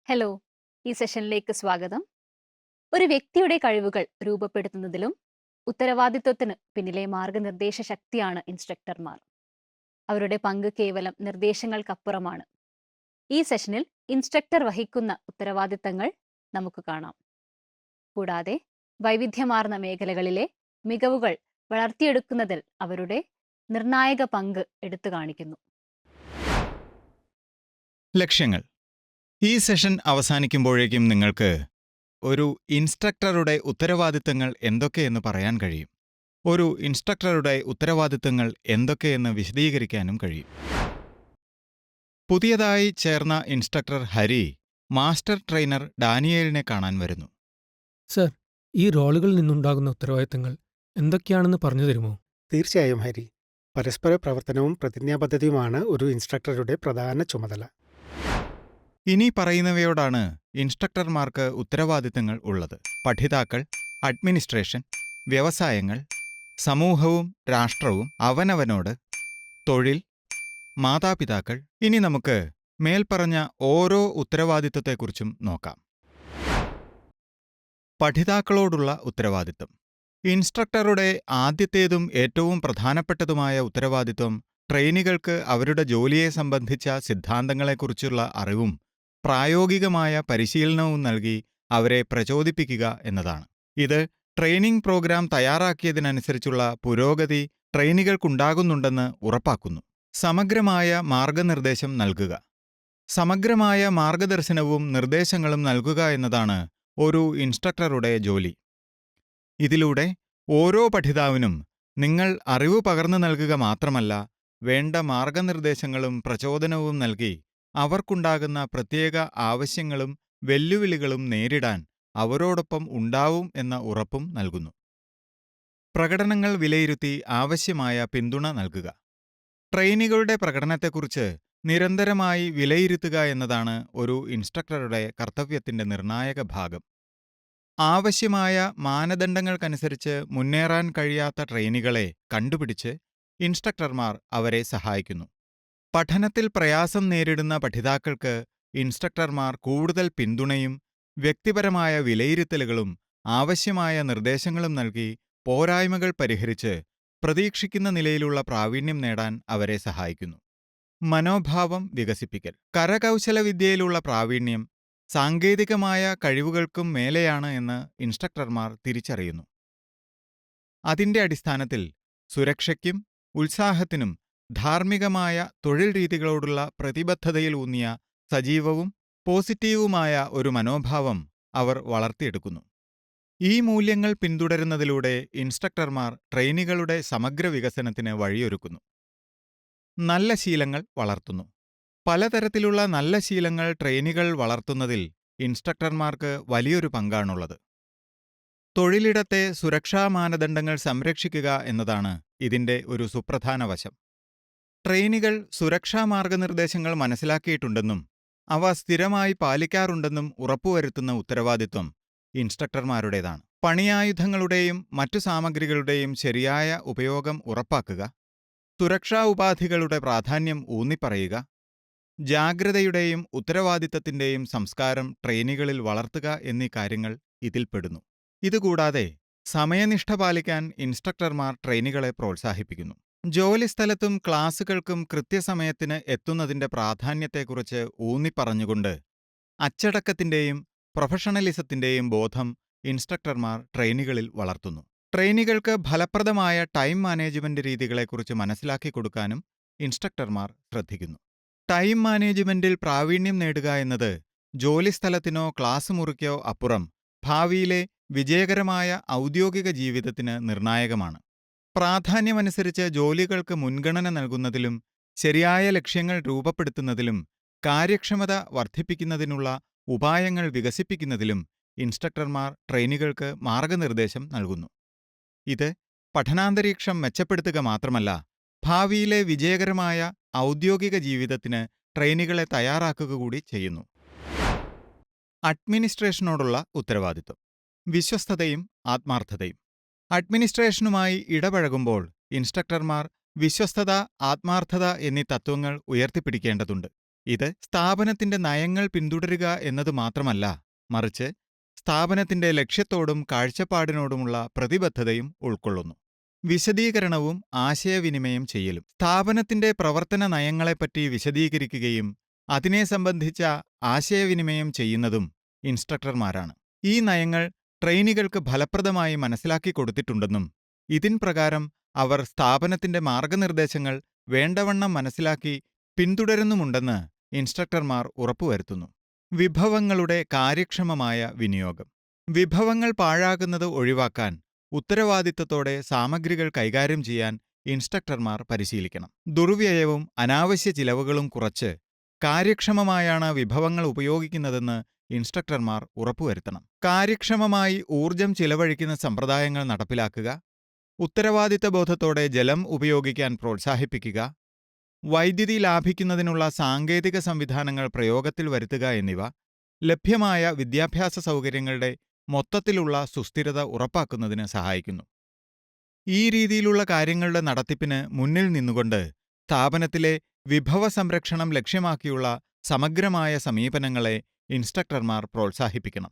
Hello, ഈ സെഷനിലേക്ക് സ്വാഗതം. ഒരു വ്യക്തിയുടെ കഴിവുകൾ രൂപപ്പെടുത്തുന്നതിലും ഉത്തരവാദിത്വത്തിന് പിന്നിലെ മാർഗനിർദ്ദേശ ശക്തിയാണ് ഇൻസ്ട്രക്ടർമാർ. അവരുടെ പങ്ക് കേവലം നിർദ്ദേശങ്ങൾക്കപ്പുറമാണ്. ഈ സെഷനിൽ ഇൻസ്ട്രക്ടർ വഹിക്കുന്ന ഉത്തരവാദിത്തങ്ങൾ നമുക്ക് കാണാം. കൂടാതെ വൈവിധ്യമാർന്ന മേഖലകളിലെ മികവുകൾ വളർത്തിയെടുക്കുന്നതിൽ അവരുടെ നിർണായക പങ്ക് എടുത്തു കാണിക്കുന്നു. ലക്ഷ്യങ്ങൾ. ഈ സെഷൻ അവസാനിക്കുമ്പോഴേക്കും നിങ്ങൾക്ക് ഒരു ഇൻസ്ട്രക്ടറുടെ ഉത്തരവാദിത്തങ്ങൾ എന്തൊക്കെയെന്ന് പറയാൻ കഴിയും. ഒരു ഇൻസ്ട്രക്ടറുടെ ഉത്തരവാദിത്തങ്ങൾ എന്തൊക്കെയെന്ന് വിശദീകരിക്കാനും കഴിയും. പുതിയതായി ചേർന്ന ഇൻസ്ട്രക്ടർ ഹരി മാസ്റ്റർ ട്രെയിനർ ഡാനിയേലിനെ കാണാൻ വരുന്നു. സർ, ഈ റോളുകളിൽ നിന്നുണ്ടാകുന്ന ഉത്തരവാദിത്തങ്ങൾ എന്തൊക്കെയാണെന്ന് പറഞ്ഞു തരുമോ? തീർച്ചയായും ഹരി. പരസ്പര പ്രവർത്തനവും പ്രതിജ്ഞാബദ്ധതയുമാണ് ഒരു ഇൻസ്ട്രക്ടറുടെ പ്രധാന ചുമതല. ഇനി പറയുന്നവയോടാണ് ഇൻസ്ട്രക്ടർമാർക്ക് ഉത്തരവാദിത്തങ്ങൾ ഉള്ളത്. പഠിതാക്കൾ, അഡ്മിനിസ്ട്രേഷൻ, വ്യവസായങ്ങൾ, സമൂഹവും രാഷ്ട്രവും, അവനവനോട്, തൊഴിൽ, മാതാപിതാക്കൾ. ഇനി നമുക്ക് മേൽപ്പറഞ്ഞ ഓരോ ഉത്തരവാദിത്തത്തെക്കുറിച്ചും നോക്കാം. പഠിതാക്കളോടുള്ള ഉത്തരവാദിത്തം. ഇൻസ്ട്രക്ടറുടെ ആദ്യത്തേതും ഏറ്റവും പ്രധാനപ്പെട്ടതുമായ ഉത്തരവാദിത്വം ട്രെയിനികൾക്ക് അവരുടെ ജോലിയെ സംബന്ധിച്ച സിദ്ധാന്തങ്ങളെക്കുറിച്ചുള്ള അറിവും പ്രായോഗികമായ പരിശീലനവും നൽകി അവരെ പ്രചോദിപ്പിക്കുക എന്നതാണ്. ഇത് ട്രെയിനിംഗ് പ്രോഗ്രാം തയ്യാറാക്കിയതിനനുസരിച്ചുള്ള പുരോഗതി ട്രെയിനികൾക്കുണ്ടാകുന്നുണ്ടെന്ന് ഉറപ്പാക്കുന്നു. സമഗ്രമായ മാർഗനിർദ്ദേശം നൽകുക. സമഗ്രമായ മാർഗദർശനവും നിർദ്ദേശങ്ങളും നൽകുക എന്നതാണ് ഒരു ഇൻസ്ട്രക്ടറുടെ ജോലി. ഇതിലൂടെ ഓരോ പഠിതാവിനും നിങ്ങൾ അറിവ് പകർന്നു നൽകുക മാത്രമല്ല, വേണ്ട മാർഗനിർദ്ദേശങ്ങളും പ്രചോദനവും നൽകി അവർക്കുണ്ടാകുന്ന പ്രത്യേക ആവശ്യങ്ങളും വെല്ലുവിളികളും നേരിടാൻ അവരോടൊപ്പം ഉണ്ടാവും എന്ന ഉറപ്പും നൽകുന്നു. പ്രകടനങ്ങൾ വിലയിരുത്തി ആവശ്യമായ പിന്തുണ നൽകുക. ട്രെയിനികളുടെ പ്രകടനത്തെക്കുറിച്ച് നിരന്തരമായി വിലയിരുത്തുക എന്നതാണ് ഒരു ഇൻസ്ട്രക്ടറുടെ കർത്തവ്യത്തിന്റെ നിർണായക ഭാഗം. ആവശ്യമായ മാനദണ്ഡങ്ങൾക്കനുസരിച്ച് മുന്നേറാൻ കഴിയാത്ത ട്രെയിനികളെ കണ്ടുപിടിച്ച് ഇൻസ്ട്രക്ടർമാർ അവരെ സഹായിക്കുന്നു. പഠനത്തിൽ പ്രയാസം നേരിടുന്ന പഠിതാക്കൾക്ക് ഇൻസ്ട്രക്ടർമാർ കൂടുതൽ പിന്തുണയും വ്യക്തിപരമായ വിലയിരുത്തലുകളും ആവശ്യമായ നിർദ്ദേശങ്ങളും നൽകി പോരായ്മകൾ പരിഹരിച്ച് പ്രതീക്ഷിക്കുന്ന നിലയിലുള്ള പ്രാവീണ്യം നേടാൻ അവരെ സഹായിക്കുന്നു. മനോഭാവം വികസിപ്പിക്കൽ. കരകൗശലവിദ്യയിലുള്ള പ്രാവീണ്യം സാങ്കേതികമായ കഴിവുകൾക്കും മേലെയാണ് എന്ന് ഇൻസ്ട്രക്ടർമാർ തിരിച്ചറിയുന്നു. അതിന്റെ അടിസ്ഥാനത്തിൽ സുരക്ഷയ്ക്കും ഉത്സാഹത്തിനും ധാർമ്മികമായ തൊഴിൽ രീതികളോടുള്ള പ്രതിബദ്ധതയിലൂന്നിയ സജീവവും പോസിറ്റീവുമായ ഒരു മനോഭാവം അവർ വളർത്തിയെടുക്കുന്നു. ഈ മൂല്യങ്ങൾ പിന്തുടരുന്നതിലൂടെ ഇൻസ്ട്രക്ടർമാർ ട്രെയിനികളുടെ സമഗ്ര വികസനത്തിന് വഴിയൊരുക്കുന്നു. നല്ല ശീലങ്ങൾ വളർത്തുന്നു. പലതരത്തിലുള്ള നല്ല ശീലങ്ങൾ ട്രെയിനികൾ വളർത്തുന്നതിൽ ഇൻസ്ട്രക്ടർമാർക്ക് വലിയൊരു പങ്കാണുള്ളത്. തൊഴിലിടത്തെ സുരക്ഷാ മാനദണ്ഡങ്ങൾ സംരക്ഷിക്കുക എന്നതാണ് ഇതിന്റെ ഒരു സുപ്രധാന വശം. ട്രെയിനികൾ സുരക്ഷാ മാർഗനിർദ്ദേശങ്ങൾ മനസ്സിലാക്കിയിട്ടുണ്ടെന്നും അവ സ്ഥിരമായി പാലിക്കാറുണ്ടെന്നും ഉറപ്പുവരുത്തുന്ന ഉത്തരവാദിത്വം ഇൻസ്ട്രക്ടർമാരുടേതാണ്. പണിയായുധങ്ങളുടെയും മറ്റു സാമഗ്രികളുടെയും ശരിയായ ഉപയോഗം ഉറപ്പാക്കുക, സുരക്ഷാ ഉപാധികളുടെ പ്രാധാന്യം ഊന്നിപ്പറയുക, ജാഗ്രതയുടെയും ഉത്തരവാദിത്തത്തിന്റെയും സംസ്കാരം ട്രെയിനികളിൽ വളർത്തുക എന്നീ കാര്യങ്ങൾ ഇതിൽപ്പെടുന്നു. ഇതുകൂടാതെ സമയനിഷ്ഠ പാലിക്കാൻ ഇൻസ്ട്രക്ടർമാർ ട്രെയിനികളെ പ്രോത്സാഹിപ്പിക്കുന്നു. ജോലിസ്ഥലത്തും ക്ലാസുകൾക്കും കൃത്യസമയത്തിന് എത്തുന്നതിന്റെ പ്രാധാന്യത്തെക്കുറിച്ച് ഊന്നിപ്പറഞ്ഞുകൊണ്ട് അച്ചടക്കത്തിന്റെയും പ്രൊഫഷണലിസത്തിന്റെയും ബോധം ഇൻസ്ട്രക്ടർമാർ ട്രെയിനികളിൽ വളർത്തുന്നു. ട്രെയിനികൾക്ക് ഫലപ്രദമായ ടൈം മാനേജ്മെന്റ് രീതികളെക്കുറിച്ച് മനസ്സിലാക്കി കൊടുക്കാനും ഇൻസ്ട്രക്ടർമാർ ശ്രദ്ധിക്കുന്നു. ടൈം മാനേജ്മെന്റിൽ പ്രാവീണ്യം നേടുക എന്നത് ജോലിസ്ഥലത്തിനോ ക്ലാസ് മുറിക്കോ അപ്പുറം ഭാവിയിലെ വിജയകരമായ ഔദ്യോഗിക ജീവിതത്തിന് നിർണായകമാണ്. പ്രാധാന്യമനുസരിച്ച് ജോലികൾക്ക് മുൻഗണന നൽകുന്നതിലും ശരിയായ ലക്ഷ്യങ്ങൾ രൂപപ്പെടുത്തുന്നതിലും കാര്യക്ഷമത വർദ്ധിപ്പിക്കുന്നതിനുള്ള ഉപായങ്ങൾ വികസിപ്പിക്കുന്നതിലും ഇൻസ്ട്രക്ടർമാർ ട്രെയിനികൾക്ക് മാർഗനിർദ്ദേശം നൽകുന്നു. ഇത് പഠനാന്തരീക്ഷം മെച്ചപ്പെടുത്തുക മാത്രമല്ല, ഭാവിയിലെ വിജയകരമായ ഔദ്യോഗിക ജീവിതത്തിന് ട്രെയിനികളെ തയ്യാറാക്കുക കൂടി ചെയ്യുന്നു. അഡ്മിനിസ്ട്രേഷനോടുള്ള ഉത്തരവാദിത്വം. വിശ്വസ്തതയും ആത്മാർത്ഥതയും. അഡ്മിനിസ്ട്രേഷനുമായി ഇടപഴകുമ്പോൾ ഇൻസ്ട്രക്ടർമാർ വിശ്വസ്തത, ആത്മാർത്ഥത എന്നീ തത്വങ്ങൾ ഉയർത്തിപ്പിടിക്കേണ്ടതുണ്ട്. ഇത് സ്ഥാപനത്തിന്റെ നയങ്ങൾ പിന്തുടരുക എന്നതു മാത്രമല്ല, മറിച്ച് സ്ഥാപനത്തിന്റെ ലക്ഷ്യത്തോടും കാഴ്ചപ്പാടിനോടുമുള്ള പ്രതിബദ്ധതയും ഉൾക്കൊള്ളുന്നു. വിശദീകരണവും ആശയവിനിമയം ചെയ്യലും. സ്ഥാപനത്തിന്റെ പ്രവർത്തന നയങ്ങളെപ്പറ്റി വിശദീകരിക്കുകയും അതിനെ സംബന്ധിച്ച ആശയവിനിമയം ചെയ്യുന്നതും ഇൻസ്ട്രക്ടർമാരാണ്. ഈ നയങ്ങൾ ട്രെയിനികൾക്ക് ഫലപ്രദമായി മനസ്സിലാക്കി കൊടുത്തിട്ടുണ്ടെന്നും ഇതിൻ പ്രകാരം അവർ സ്ഥാപനത്തിന്റെ മാർഗനിർദ്ദേശങ്ങൾ വേണ്ടവണ്ണം മനസ്സിലാക്കി പിന്തുടരുന്നുമുണ്ടെന്ന് ഇൻസ്ട്രക്ടർമാർ ഉറപ്പുവരുത്തുന്നു. വിഭവങ്ങളുടെ കാര്യക്ഷമമായ വിനിയോഗം. വിഭവങ്ങൾ പാഴാകുന്നത് ഒഴിവാക്കാൻ ഉത്തരവാദിത്തത്തോടെ സാമഗ്രികൾ കൈകാര്യം ചെയ്യാൻ ഇൻസ്ട്രക്ടർമാർ പരിശീലിക്കണം. ദുർവ്യയവും അനാവശ്യ ചിലവുകളും കുറച്ച് കാര്യക്ഷമമായാണ് വിഭവങ്ങൾ ഉപയോഗിക്കുന്നതെന്ന് ഇൻസ്ട്രക്ടർമാർ ഉറപ്പുവരുത്തണം. കാര്യക്ഷമമായി ഊർജം ചിലവഴിക്കുന്ന സമ്പ്രദായങ്ങൾ നടപ്പിലാക്കുക, ഉത്തരവാദിത്തബോധത്തോടെ ജലം ഉപയോഗിക്കാൻ പ്രോത്സാഹിപ്പിക്കുക, വൈദ്യുതി ലാഭിക്കുന്നതിനുള്ള സാങ്കേതിക സംവിധാനങ്ങൾ പ്രയോഗത്തിൽ വരുത്തുക എന്നിവ ലഭ്യമായ വിദ്യാഭ്യാസ സൗകര്യങ്ങളുടെ മൊത്തത്തിലുള്ള സുസ്ഥിരത ഉറപ്പാക്കുന്നതിന് സഹായിക്കുന്നു. ഈ രീതിയിലുള്ള കാര്യങ്ങളുടെ നടത്തിപ്പിന് മുന്നിൽ നിന്നുകൊണ്ട് സ്ഥാപനത്തിലെ വിഭവ സംരക്ഷണം ലക്ഷ്യമാക്കിയുള്ള സമഗ്രമായ സമീപനങ്ങളെ ഇൻസ്ട്രക്ടർമാർ പ്രോത്സാഹിപ്പിക്കണം.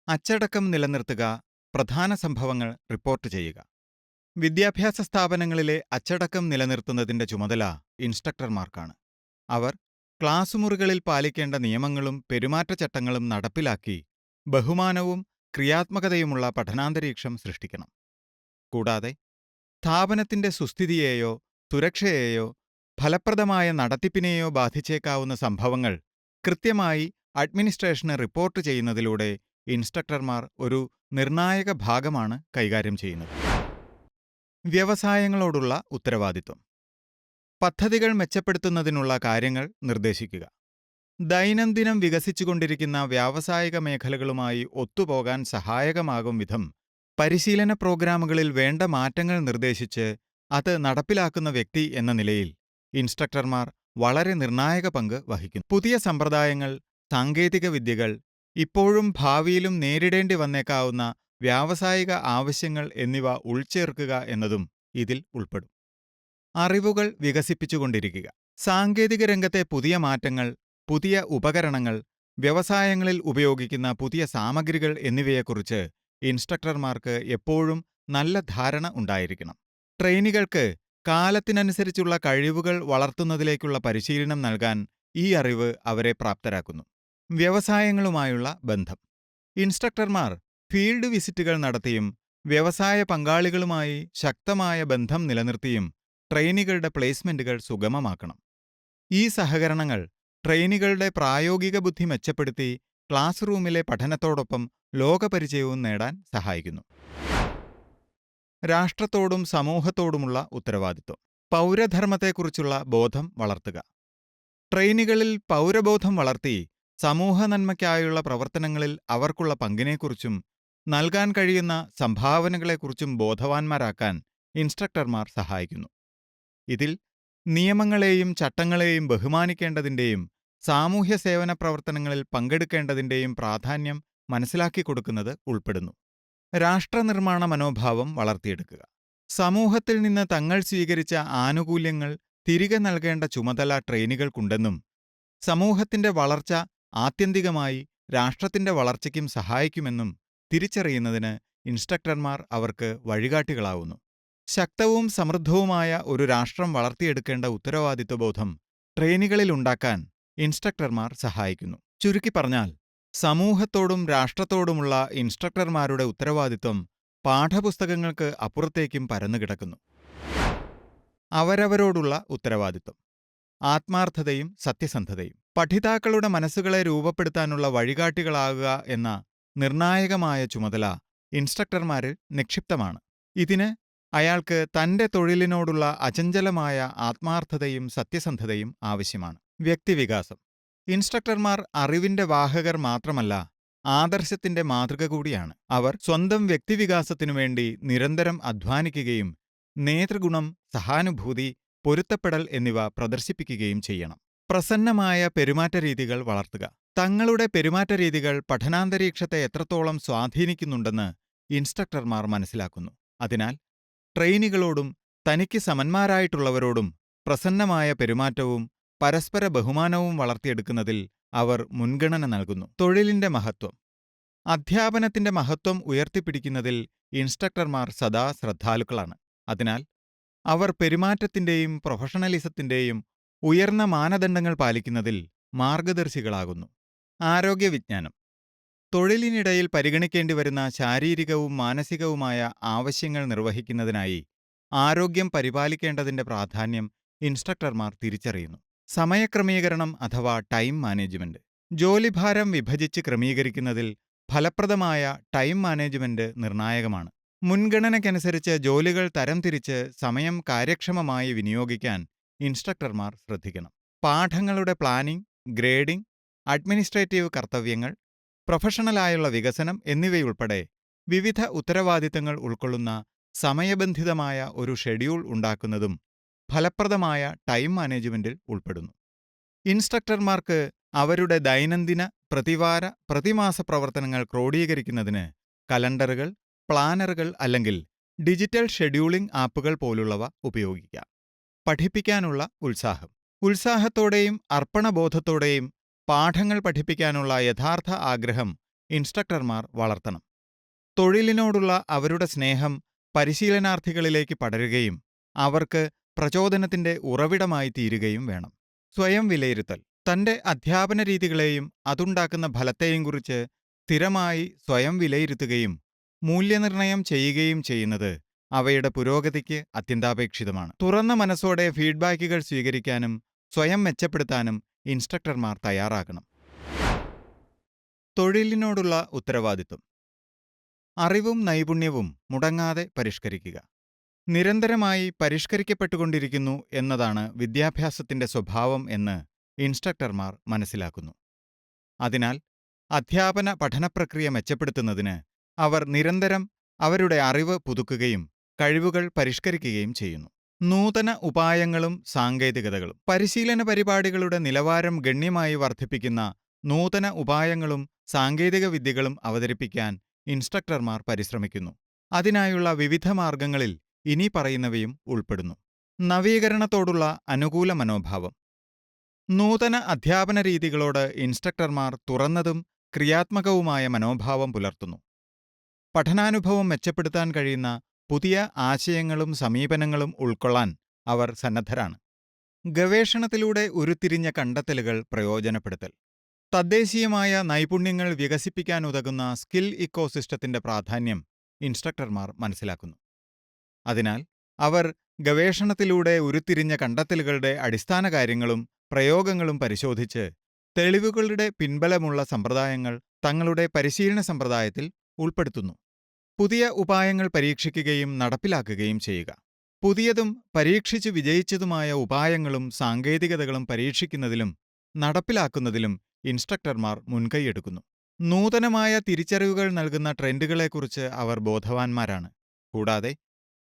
അച്ചടക്കം നിലനിർത്തുക, പ്രധാന സംഭവങ്ങൾ റിപ്പോർട്ട് ചെയ്യുക. വിദ്യാഭ്യാസ സ്ഥാപനങ്ങളിലെ അച്ചടക്കം നിലനിർത്തുന്നതിന്റെ ചുമതല ഇൻസ്ട്രക്ടർമാർക്കാണ്. അവർ ക്ലാസ് മുറികളിൽ പാലിക്കേണ്ട നിയമങ്ങളും പെരുമാറ്റച്ചട്ടങ്ങളും നടപ്പിലാക്കി ബഹുമാനവും ക്രിയാത്മകതയുമുള്ള പഠനാന്തരീക്ഷം സൃഷ്ടിക്കണം. കൂടാതെ സ്ഥാപനത്തിന്റെ സുസ്ഥിതിയെയോ സുരക്ഷയെയോ ഫലപ്രദമായ നടത്തിപ്പിനെയോ ബാധിച്ചേക്കാവുന്ന സംഭവങ്ങൾ കൃത്യമായി അഡ്മിനിസ്ട്രേഷന് റിപ്പോർട്ട് ചെയ്യുന്നതിലൂടെ ഇൻസ്ട്രക്ടർമാർ ഒരു നിർണായക ഭാഗമാണ് കൈകാര്യം ചെയ്യുന്നത്. വ്യവസായങ്ങളോടുള്ള ഉത്തരവാദിത്വം. പദ്ധതികൾ മെച്ചപ്പെടുത്തുന്നതിനുള്ള കാര്യങ്ങൾ നിർദ്ദേശിക്കുക. ദൈനംദിനം വികസിച്ചുകൊണ്ടിരിക്കുന്ന വ്യാവസായിക മേഖലകളുമായി ഒത്തുപോകാൻ സഹായകമാകും വിധം പരിശീലന പ്രോഗ്രാമുകളിൽ വേണ്ട മാറ്റങ്ങൾ നിർദ്ദേശിച്ച് അത് നടപ്പിലാക്കുന്ന വ്യക്തി എന്ന നിലയിൽ ഇൻസ്ട്രക്ടർമാർ വളരെ നിർണായക പങ്ക് വഹിക്കുന്നു. പുതിയ സമ്പ്രദായങ്ങൾ, സാങ്കേതിക വിദ്യകൾ, ഇപ്പോഴും ഭാവിയിലും നേരിടേണ്ടി വന്നേക്കാവുന്ന വ്യാവസായിക ആവശ്യങ്ങൾ എന്നിവ ഉൾച്ചേർക്കുക എന്നതും ഇതിൽ ഉൾപ്പെടും. അറിവുകൾ വികസിപ്പിച്ചുകൊണ്ടിരിക്കുക. സാങ്കേതിക രംഗത്തെ പുതിയ മാറ്റങ്ങൾ, പുതിയ ഉപകരണങ്ങൾ, വ്യവസായങ്ങളിൽ ഉപയോഗിക്കുന്ന പുതിയ സാമഗ്രികൾ എന്നിവയെക്കുറിച്ച് ഇൻസ്ട്രക്ടർമാർക്ക് എപ്പോഴും നല്ല ധാരണ ഉണ്ടായിരിക്കണം. ട്രെയിനികൾക്ക് കാലത്തിനനുസരിച്ചുള്ള കഴിവുകൾ വളർത്തുന്നതിലേക്കുള്ള പരിശീലനം നൽകാൻ ഈ അറിവ് അവരെ പ്രാപ്തരാക്കുന്നു. വ്യവസായങ്ങളുമായുള്ള ബന്ധം. ഇൻസ്ട്രക്ടർമാർ ഫീൽഡ് വിസിറ്റുകൾ നടത്തിയും വ്യവസായ പങ്കാളികളുമായി ശക്തമായ ബന്ധം നിലനിർത്തിയും ട്രെയിനികളുടെ പ്ലേസ്മെന്റുകൾ സുഗമമാക്കണം. ഈ സഹകരണങ്ങൾ ട്രെയിനികളുടെ പ്രായോഗിക ബുദ്ധി മെച്ചപ്പെടുത്തി ക്ലാസ് റൂമിലെ പഠനത്തോടൊപ്പം ലോകപരിചയവും നേടാൻ സഹായിക്കുന്നു. രാഷ്ട്രത്തോടും സമൂഹത്തോടുമുള്ള ഉത്തരവാദിത്വം. പൗരധർമ്മത്തെക്കുറിച്ചുള്ള ബോധം വളർത്തുക. ട്രെയിനികളിൽ പൗരബോധം വളർത്തി സമൂഹനന്മയ്ക്കായുള്ള പ്രവർത്തനങ്ങളിൽ അവർക്കുള്ള പങ്കിനെക്കുറിച്ചും നൽകാൻ കഴിയുന്ന സംഭാവനകളെക്കുറിച്ചും ബോധവാന്മാരാക്കാൻ ഇൻസ്ട്രക്ടർമാർ സഹായിക്കുന്നു. ഇതിൽ നിയമങ്ങളെയും ചട്ടങ്ങളെയും ബഹുമാനിക്കേണ്ടതിന്റെയും സാമൂഹ്യ സേവന പ്രവർത്തനങ്ങളിൽ പങ്കെടുക്കേണ്ടതിന്റെയും പ്രാധാന്യം മനസ്സിലാക്കിക്കൊടുക്കുന്നത് ഉൾപ്പെടുന്നു. രാഷ്ട്രനിർമ്മാണ മനോഭാവം വളർത്തിയെടുക്കുക. സമൂഹത്തിൽ നിന്ന് തങ്ങൾ സ്വീകരിച്ച ആനുകൂല്യങ്ങൾ തിരികെ നൽകേണ്ട ചുമതല ട്രെയിനികൾക്കുണ്ടെന്നും സമൂഹത്തിന്റെ വളർച്ച ആത്യന്തികമായി രാഷ്ട്രത്തിന്റെ വളർച്ചയ്ക്കും സഹായിക്കുമെന്നും തിരിച്ചറിയുന്നതിന് ഇൻസ്ട്രക്ടർമാർ അവർക്ക് വഴികാട്ടികളാവുന്നു. ശക്തവും സമൃദ്ധവുമായ ഒരു രാഷ്ട്രം വളർത്തിയെടുക്കേണ്ട ഉത്തരവാദിത്വബോധം ട്രെയിനികളിലുണ്ടാക്കാൻ ഇൻസ്ട്രക്ടർമാർ സഹായിക്കുന്നു. ചുരുക്കി പറഞ്ഞാൽ, സമൂഹത്തോടും രാഷ്ട്രത്തോടുമുള്ള ഇൻസ്ട്രക്ടർമാരുടെ ഉത്തരവാദിത്വം പാഠപുസ്തകങ്ങൾക്ക് അപ്പുറത്തേക്കും പരന്നുകിടക്കുന്നു. അവരവരോടുള്ള ഉത്തരവാദിത്വം. ആത്മാർത്ഥതയും സത്യസന്ധതയും. പഠിതാക്കളുടെ മനസ്സുകളെ രൂപപ്പെടുത്താനുള്ള വഴികാട്ടികളാകുക എന്ന നിർണായകമായ ചുമതല ഇൻസ്ട്രക്ടർമാരിൽ നിക്ഷിപ്തമാണ്. ഇതിന് അയാൾക്ക് തന്റെ തൊഴിലിനോടുള്ള അചഞ്ചലമായ ആത്മാർത്ഥതയും സത്യസന്ധതയും ആവശ്യമാണ്. വ്യക്തിവികാസം. ഇൻസ്ട്രക്ടർമാർ അറിവിന്റെ വാഹകർ മാത്രമല്ല, ആദർശത്തിന്റെ മാതൃക കൂടിയാണ്. അവർ സ്വന്തം വ്യക്തിവികാസത്തിനുവേണ്ടി നിരന്തരം അധ്വാനിക്കുകയും നേതൃഗുണം, സഹാനുഭൂതി, പൊരുത്തപ്പെടൽ എന്നിവ പ്രദർശിപ്പിക്കുകയും ചെയ്യണം. പ്രസന്നമായ പെരുമാറ്റരീതികൾ വളർത്തുക. തങ്ങളുടെ പെരുമാറ്റരീതികൾ പഠനാന്തരീക്ഷത്തെ എത്രത്തോളം സ്വാധീനിക്കുന്നുണ്ടെന്ന് ഇൻസ്ട്രക്ടർമാർ മനസ്സിലാക്കുന്നു. അതിനാൽ ട്രെയിനികളോടും തനിക്ക് സമന്മാരായിട്ടുള്ളവരോടും പ്രസന്നമായ പെരുമാറ്റവും പരസ്പര ബഹുമാനവും വളർത്തിയെടുക്കുന്നതിൽ അവർ മുൻഗണന നൽകുന്നു. തൊഴിലിന്റെ മഹത്വം. അധ്യാപനത്തിന്റെ മഹത്വം ഉയർത്തിപ്പിടിക്കുന്നതിൽ ഇൻസ്ട്രക്ടർമാർ സദാ ശ്രദ്ധാലുക്കളാണ്. അതിനാൽ അവർ പെരുമാറ്റത്തിന്റെയും പ്രൊഫഷണലിസത്തിന്റെയും ഉയർന്ന മാനദണ്ഡങ്ങൾ പാലിക്കുന്നതിൽ മാർഗദർശികളാകുന്നു. ആരോഗ്യവിജ്ഞാനം. തൊഴിലിനിടയിൽ പരിഗണിക്കേണ്ടിവരുന്ന ശാരീരികവും മാനസികവുമായ ആവശ്യങ്ങൾ നിർവഹിക്കുന്നതിനായി ആരോഗ്യം പരിപാലിക്കേണ്ടതിന്റെ പ്രാധാന്യം ഇൻസ്ട്രക്ടർമാർ തിരിച്ചറിയുന്നു. സമയക്രമീകരണം അഥവാ ടൈം മാനേജ്മെന്റ്. ജോലിഭാരം വിഭജിച്ച് ക്രമീകരിക്കുന്നതിൽ ഫലപ്രദമായ ടൈം മാനേജ്മെന്റ് നിർണായകമാണ്. മുൻഗണനയ്ക്കനുസരിച്ച് ജോലികൾ തരംതിരിച്ച് സമയം കാര്യക്ഷമമായി വിനിയോഗിക്കാൻ ഇൻസ്ട്രക്ടർമാർ ശ്രദ്ധിക്കണം. പാഠങ്ങളുടെ പ്ലാനിംഗ്, ഗ്രേഡിംഗ്, അഡ്മിനിസ്ട്രേറ്റീവ് കർത്തവ്യങ്ങൾ, പ്രൊഫഷണലായുള്ള വികസനം എന്നിവയുൾപ്പെടെ വിവിധ ഉത്തരവാദിത്തങ്ങൾ ഉൾക്കൊള്ളുന്ന സമയബന്ധിതമായ ഒരു ഷെഡ്യൂൾ ഉണ്ടാക്കുന്നതും ഫലപ്രദമായ ടൈം മാനേജ്മെന്റിൽ ഉൾപ്പെടുന്നു. ഇൻസ്ട്രക്ടർമാർക്ക് അവരുടെ ദൈനംദിന, പ്രതിവാര, പ്രതിമാസ പ്രവർത്തനങ്ങൾ ക്രോഡീകരിക്കുന്നതിന് കലണ്ടറുകൾ, പ്ലാനറുകൾ അല്ലെങ്കിൽ ഡിജിറ്റൽ ഷെഡ്യൂളിംഗ് ആപ്പുകൾ പോലുള്ളവ ഉപയോഗിക്കാം. പഠിപ്പിക്കാനുള്ള ഉത്സാഹം. ഉത്സാഹത്തോടെയും അർപ്പണബോധത്തോടെയും പാഠങ്ങൾ പഠിപ്പിക്കാനുള്ള യഥാർത്ഥ ആഗ്രഹം ഇൻസ്ട്രക്ടർമാർ വളർത്തണം. തൊഴിലിനോടുള്ള അവരുടെ സ്നേഹം പരിശീലനാർത്ഥികളിലേക്ക് പടരുകയും അവർക്ക് പ്രചോദനത്തിന്റെ ഉറവിടമായി തീരുകയും വേണം. സ്വയം വിലയിരുത്തൽ. തന്റെ അധ്യാപന രീതികളെയും അതുണ്ടാക്കുന്ന ഫലത്തെയും കുറിച്ച് സ്ഥിരമായി സ്വയം വിലയിരുത്തുകയും മൂല്യനിർണയം ചെയ്യുകയും ചെയ്യുന്നത് അവയുടെ പുരോഗതിക്ക് അത്യന്താപേക്ഷിതമാണ്. തുറന്ന മനസ്സോടെ ഫീഡ്ബാക്കുകൾ സ്വീകരിക്കാനും സ്വയം മെച്ചപ്പെടുത്താനും ഇൻസ്ട്രക്ടർമാർ തയ്യാറാകണം. തൊഴിലിനോടുള്ള ഉത്തരവാദിത്വം. അറിവും നൈപുണ്യവും മുടങ്ങാതെ പരിഷ്കരിക്കുക. നിരന്തരമായി പരിഷ്കരിക്കപ്പെട്ടുകൊണ്ടിരിക്കുന്നു എന്നതാണ് വിദ്യാഭ്യാസത്തിന്റെ സ്വഭാവം എന്ന് ഇൻസ്ട്രക്ടർമാർ മനസ്സിലാക്കുന്നു. അതിനാൽ അധ്യാപന പഠനപ്രക്രിയ മെച്ചപ്പെടുത്തുന്നതിന് അവർ നിരന്തരം അവരുടെ അറിവ് പുതുക്കുകയും കഴിവുകൾ പരിഷ്കരിക്കുകയും ചെയ്യുന്നു. നൂതന ഉപായങ്ങളും സാങ്കേതികതകളും. പരിശീലന പരിപാടികളുടെ നിലവാരം ഗണ്യമായി വർദ്ധിപ്പിക്കുന്ന നൂതന ഉപായങ്ങളും സാങ്കേതിക വിദ്യകളും അവതരിപ്പിക്കാൻ ഇൻസ്ട്രക്ടർമാർ പരിശ്രമിക്കുന്നു. അതിനായുള്ള വിവിധ മാർഗങ്ങളിൽ ഇനി പറയുന്നവയും ഉൾപ്പെടുന്നു. നവീകരണത്തോടുള്ള അനുകൂല മനോഭാവം. നൂതന അധ്യാപന രീതികളോട് ഇൻസ്ട്രക്ടർമാർ തുറന്നതും ക്രിയാത്മകവുമായ മനോഭാവം പുലർത്തുന്നു. പഠനാനുഭവം മെച്ചപ്പെടുത്താൻ കഴിയുന്ന പുതിയ ആശയങ്ങളും സമീപനങ്ങളും ഉൾക്കൊള്ളാൻ അവർ സന്നദ്ധരാണ്. ഗവേഷണത്തിലൂടെ ഉരുത്തിരിഞ്ഞ കണ്ടെത്തലുകൾ പ്രയോജനപ്പെടുത്തൽ. തദ്ദേശീയമായ നൈപുണ്യങ്ങൾ വികസിപ്പിക്കാനുതകുന്ന സ്കിൽ ഇക്കോസിസ്റ്റത്തിന്റെ പ്രാധാന്യം ഇൻസ്ട്രക്ടർമാർ മനസ്സിലാക്കുന്നു. അതിനാൽ അവർ ഗവേഷണത്തിലൂടെ ഉരുത്തിരിഞ്ഞ കണ്ടെത്തലുകളുടെ അടിസ്ഥാനകാര്യങ്ങളും പ്രയോഗങ്ങളും പരിശോധിച്ച് തെളിവുകളുടെ പിൻബലമുള്ള സമ്പ്രദായങ്ങൾ തങ്ങളുടെ പരിശീലന സമ്പ്രദായത്തിൽ ഉൾപ്പെടുത്തുന്നു. പുതിയ ഉപായങ്ങൾ പരീക്ഷിക്കുകയും നടപ്പിലാക്കുകയും ചെയ്യുക. പുതിയതും പരീക്ഷിച്ചു വിജയിച്ചതുമായ ഉപായങ്ങളും സാങ്കേതികതകളും പരീക്ഷിക്കുന്നതിലും നടപ്പിലാക്കുന്നതിലും ഇൻസ്ട്രക്ടർമാർ മുൻകൈയെടുക്കുന്നു. നൂതനമായ തിരിച്ചറിവുകൾ നൽകുന്ന ട്രെൻഡുകളെക്കുറിച്ച് അവർ ബോധവാന്മാരാണ്. കൂടാതെ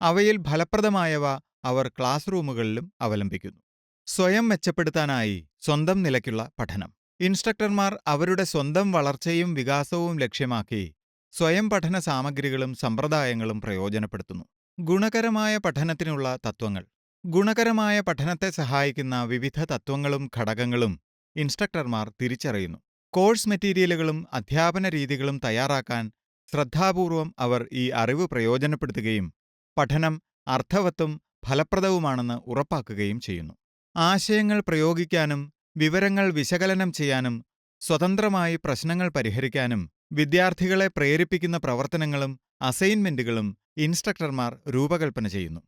അവയിൽ ഫലപ്രദമായവ അവർ ക്ലാസ് റൂമുകളിലും അവലംബിക്കുന്നു. സ്വയം മെച്ചപ്പെടുത്താനായി സ്വന്തം നിലയ്ക്കുള്ള പഠനം. ഇൻസ്ട്രക്ടർമാർ അവരുടെ സ്വന്തം വളർച്ചയും വികാസവും ലക്ഷ്യമാക്കി സ്വയം പഠന സാമഗ്രികളും സമ്പ്രദായങ്ങളും പ്രയോജനപ്പെടുത്തുന്നു. ഗുണകരമായ പഠനത്തിനുള്ള തത്വങ്ങൾ. ഗുണകരമായ പഠനത്തെ സഹായിക്കുന്ന വിവിധ തത്വങ്ങളും ഘടകങ്ങളും ഇൻസ്ട്രക്ടർമാർ തിരിച്ചറിയുന്നു. കോഴ്സ് മെറ്റീരിയലുകളും അധ്യാപന രീതികളും തയ്യാറാക്കാൻ ശ്രദ്ധാപൂർവം അവർ ഈ അറിവ് പ്രയോജനപ്പെടുത്തുകയും പഠനം അർത്ഥവത്തും ഫലപ്രദവുമാണെന്ന് ഉറപ്പാക്കുകയും ചെയ്യുന്നു. ആശയങ്ങൾ പ്രയോഗിക്കാനും വിവരങ്ങൾ വിശകലനം ചെയ്യാനും സ്വതന്ത്രമായി പ്രശ്നങ്ങൾ പരിഹരിക്കാനും വിദ്യാർത്ഥികളെ പ്രേരിപ്പിക്കുന്ന പ്രവർത്തനങ്ങളും അസൈൻമെന്റുകളും ഇൻസ്ട്രക്ടർമാർ രൂപകൽപ്പന ചെയ്യുന്നു.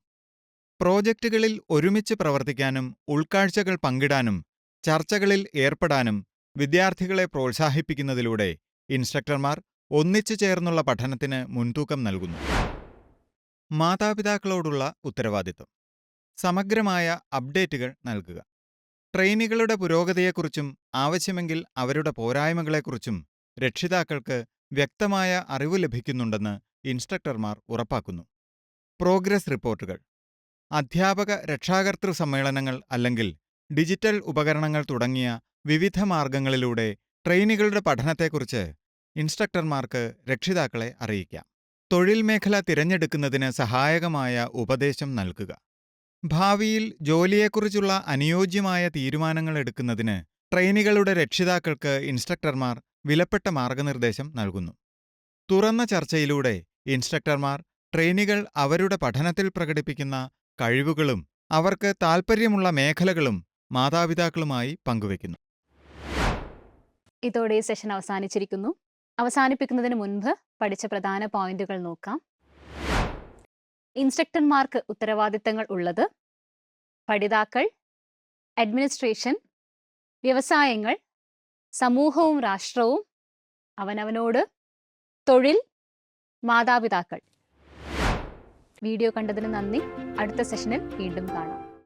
പ്രോജക്റ്റുകളിൽ ഒരുമിച്ച് പ്രവർത്തിക്കാനും ഉൾക്കാഴ്ചകൾ പങ്കിടാനും ചർച്ചകളിൽ ഏർപ്പെടാനും വിദ്യാർത്ഥികളെ പ്രോത്സാഹിപ്പിക്കുന്നതിലൂടെ ഇൻസ്ട്രക്ടർമാർ ഒന്നിച്ചു ചേർന്നുള്ള പഠനത്തിന് മുൻതൂക്കം നൽകുന്നു. മാതാപിതാക്കളോടുള്ള ഉത്തരവാദിത്വം. സമഗ്രമായ അപ്ഡേറ്റുകൾ നൽകുക. ട്രെയിനികളുടെ പുരോഗതിയെക്കുറിച്ചും ആവശ്യമെങ്കിൽ അവരുടെ പോരായ്മകളെക്കുറിച്ചും രക്ഷിതാക്കൾക്ക് വ്യക്തമായ അറിവ് ലഭിക്കുന്നുണ്ടെന്ന് ഇൻസ്ട്രക്ടർമാർ ഉറപ്പാക്കുന്നു. പ്രോഗ്രസ് റിപ്പോർട്ടുകൾ. അധ്യാപക രക്ഷാകർതൃ സമ്മേളനങ്ങൾ അല്ലെങ്കിൽ ഡിജിറ്റൽ ഉപകരണങ്ങൾ തുടങ്ങിയ വിവിധ മാർഗങ്ങളിലൂടെ ട്രെയിനികളുടെ പഠനത്തെക്കുറിച്ച് ഇൻസ്ട്രക്ടർമാർക്ക് രക്ഷിതാക്കളെ അറിയിക്കാം. തൊഴിൽ മേഖല തിരഞ്ഞെടുക്കുന്നതിന് സഹായകമായ ഉപദേശം നൽകുക. ഭാവിയിൽ ജോലിയെക്കുറിച്ചുള്ള അനുയോജ്യമായ തീരുമാനങ്ങൾ എടുക്കുന്നതിന് ട്രെയിനികളുടെ രക്ഷിതാക്കൾക്ക് ഇൻസ്ട്രക്ടർമാർ വിലപ്പെട്ട മാർഗനിർദ്ദേശം നൽകുന്നു. തുറന്ന ചർച്ചയിലൂടെ ഇൻസ്ട്രക്ടർമാർ ട്രെയിനികൾ അവരുടെ പഠനത്തിൽ പ്രകടിപ്പിക്കുന്ന കഴിവുകളും അവർക്ക് താൽപ്പര്യമുള്ള മേഖലകളും മാതാപിതാക്കളുമായി പങ്കുവയ്ക്കുന്നു. ഇതോടെ ഈ സെഷൻ അവസാനിച്ചിരിക്കുന്നു. അവസാനിപ്പിക്കുന്നതിന് മുൻപ് പഠിച്ച പ്രധാന പോയിന്റുകൾ നോക്കാം. ഇൻസ്ട്രക്ടർമാർക്ക് ഉത്തരവാദിത്തങ്ങൾ ഉള്ളത് പഠിതാക്കൾ, അഡ്മിനിസ്ട്രേഷൻ, വ്യവസായങ്ങൾ, സമൂഹവും രാഷ്ട്രവും, അവനവനോട്, തൊഴിൽ, മാതാപിതാക്കൾ. വീഡിയോ കണ്ടതിന് നന്ദി. അടുത്ത സെഷനിൽ വീണ്ടും കാണാം.